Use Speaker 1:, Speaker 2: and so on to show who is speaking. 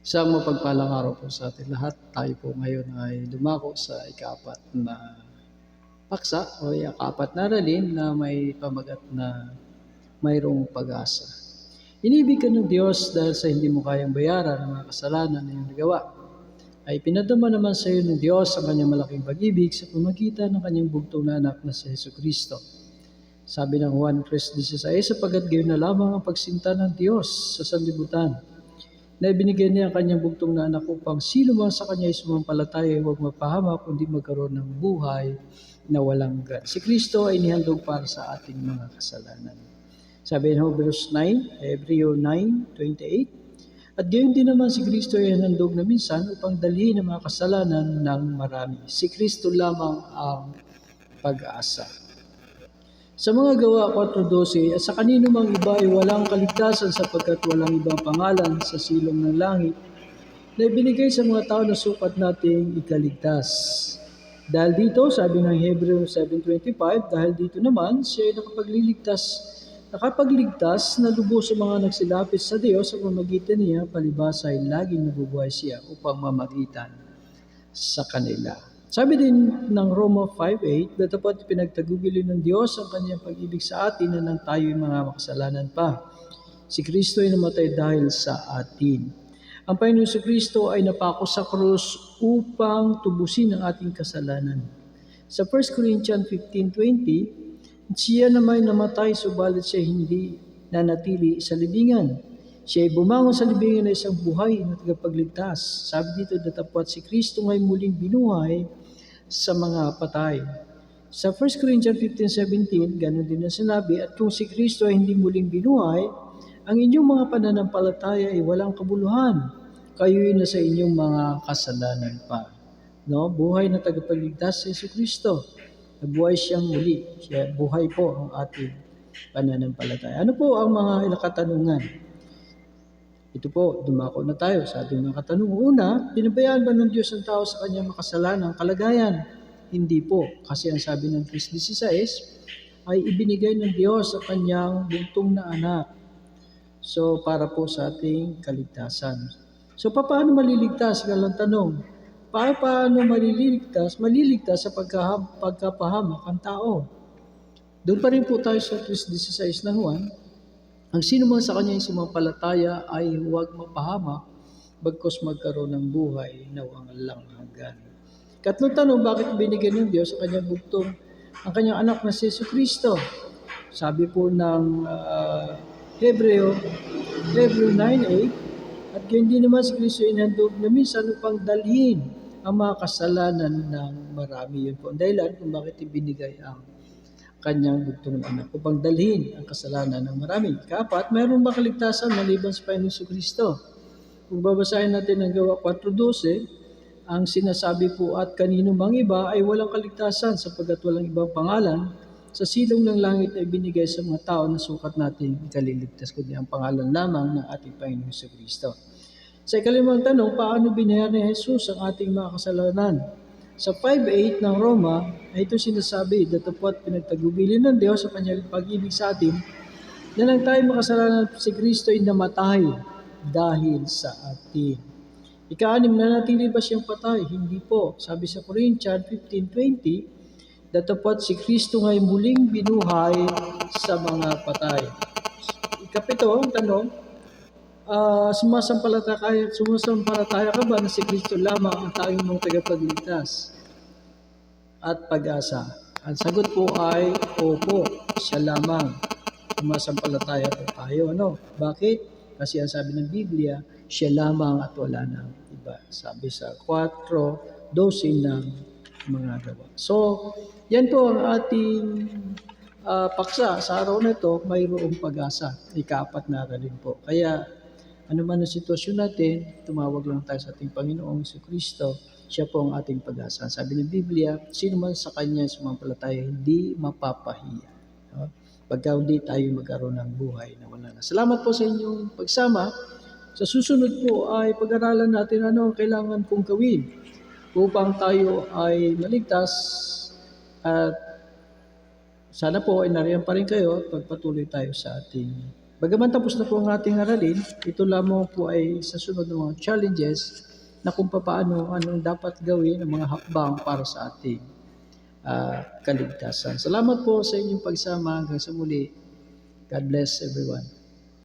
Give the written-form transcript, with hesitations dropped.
Speaker 1: Isang mapagpalang araw po sa atin lahat. Tayo po ngayon ay dumako sa ikaapat na paksa o ikaapat na aralin na may pamagat na mayroong pag-asa. Inibig ka ng Diyos dahil sa hindi mo kayang bayaran ang mga kasalanan na iyong nagawa. Ay pinadama naman sa iyo ng Diyos ang kanyang malaking pag-ibig sa pamagitan ng kanyang bugtong na anak na si Jesucristo. Sabi ng Juan 3:16, sapagat gayon na lamang ang pagsinta ng Diyos sa sanlibutan, na ibinigay niya ang kanyang bugtong na anak upang sino man sa kanya ay sumampalataya ay huwag mapahamak kundi magkaroon ng buhay na walang hanggan. Si Kristo ay nihandog para sa ating mga kasalanan. Sabi ng Hebreo 9:28, at gayon din naman si Kristo ay handog na minsan upang dalhin ang mga kasalanan ng marami. Si Kristo lamang ang pag-asa. Sa mga gawa 4:12, at sa kanino mang iba ay walang kaligtasan sapagkat walang ibang pangalan sa silong ng langit na ibinigay sa mga tao na sukat nating ikaligtas. Dahil dito, sabi ng Hebreo 7:25, dahil dito naman siya ay nakapagligtas na lubos sa mga nagsilapit sa Diyos sa pamamagitan niya, palibhasa ay laging nabubuhay siya upang mamagitan sa kanila. Sabi din ng Roma 5:8, datapot pinagtagubili ng Diyos ang kanyang pag-ibig sa atin na nang tayo'y mga makasalanan pa. Si Kristo ay namatay dahil sa atin. Ang Panginoon si Kristo ay napako sa krus upang tubusin ang ating kasalanan. Sa 1 Corinthians 15:20, siya naman namatay subalit siya hindi nanatili sa libingan. Siya ay bumangon sa libingan na isang buhay na tagapagligtas. Sabi dito, datapwat si Kristo ngay muling binuhay sa mga patay. Sa 1 Corinthians 15:17, ganun din ang sinabi, at kung si Kristo ay hindi muling binuhay, ang inyong mga pananampalataya ay walang kabuluhan. Kayo'y nasa inyong mga kasalanan pa. No? Buhay na tagapagligtas si Kristo. Nabuhay siyang muli. Siya, buhay po ang ating pananampalataya. Ano po ang mga katanungan? Ito po, dumako na tayo sa ating mga katanungan. Una, pinabayaan ba ng Diyos ang tao sa kanyang makasalanang kalagayan? Hindi po, kasi ang sabi ng 3:16 ay ibinigay ng Diyos sa kanyang bugtong na anak. So, para po sa ating kaligtasan. So, paano maliligtas? Galang tanong. Paano maliligtas? Maliligtas sa pagkapahamak ang tao. Doon pa rin po tayo sa 3:16 ng Juan. Ang sino man sa kanya yung sumampalataya ay huwag mapahamak, bagkus magkaroon ng buhay na walang hanggan. Katlong tanong, bakit binigyan ng Diyos sa kanyang bugtong ang kanyang anak na si Jesucristo? Sabi po ng Hebreo 9:8, at gayon din naman si Kristo inhandog na minsan upang dalhin ang mga kasalanan ng marami. Yun po ang dahilan kung bakit ibinigay ang kanyang bugtong na anak upang dalhin ang kasalanan ng marami. Kaapat, mayroon ba kaligtasan maliban sa Panginoon Kristo? Kung babasahin natin ang Gawa 4:12, ang sinasabi po, at kanino mang iba ay walang kaligtasan sapagkat walang ibang pangalan sa silong ng langit na ibinigay sa mga tao na sukat nating ikaliligtas, kundi ang pangalan lamang ng ating Panginoon Kristo. Sa ikalimang tanong, paano binayaran ni Jesus ang ating mga kasalanan? Sa 5:8 ng Roma, ay ito sinasabi, datapwat pinagtagubili ng Diyos sa kanyang pag-ibig sa atin, na nang tayo makasalanan si Kristo ay namatay dahil sa atin. Ika-6, nanatili ba siyang patay? Hindi po. Sabi sa Corinthians 15:20, datapwat si Kristo ngay muling binuhay sa mga patay. Ika-7, ang tanong, sumasampalataya ka ba na si Kristo lamang ang tanging mong tagapagligtas at pag-asa? Ang sagot po ay opo, siya lamang. Sumasampalataya po tayo. Ano? Bakit? Kasi ang sabi ng Biblia, siya lamang at wala nang iba. Sabi sa 4:12 ng mga gawa. So, yan po ang ating paksa. Sa araw na ito, mayroong pag-asa. Ika-4 na aralin po. Kaya, ano man ang sitwasyon natin, tumawag lang tayo sa ating Panginoong Jesucristo. Siya po ang ating pag-asa. Sabi ng Biblia, sino man sa Kanya sumampalataya, hindi mapapahiya. No? Pagka hindi tayo magkaroon ng buhay na wala na. Salamat po sa inyong pagsama. Sa susunod po ay pag-aralan natin ano ang kailangan kong gawin upang tayo ay maligtas, at sana po ay nariyan pa rin kayo at pagpatuloy tayo sa ating Bagaman tapos na po ang ating aralin, ito lamang po ay sa sunod ng mga challenges na kung paano, anong dapat gawin ng mga hakbang para sa ating kaligtasan. Salamat po sa inyong pagsama. Hanggang sa muli. God bless everyone.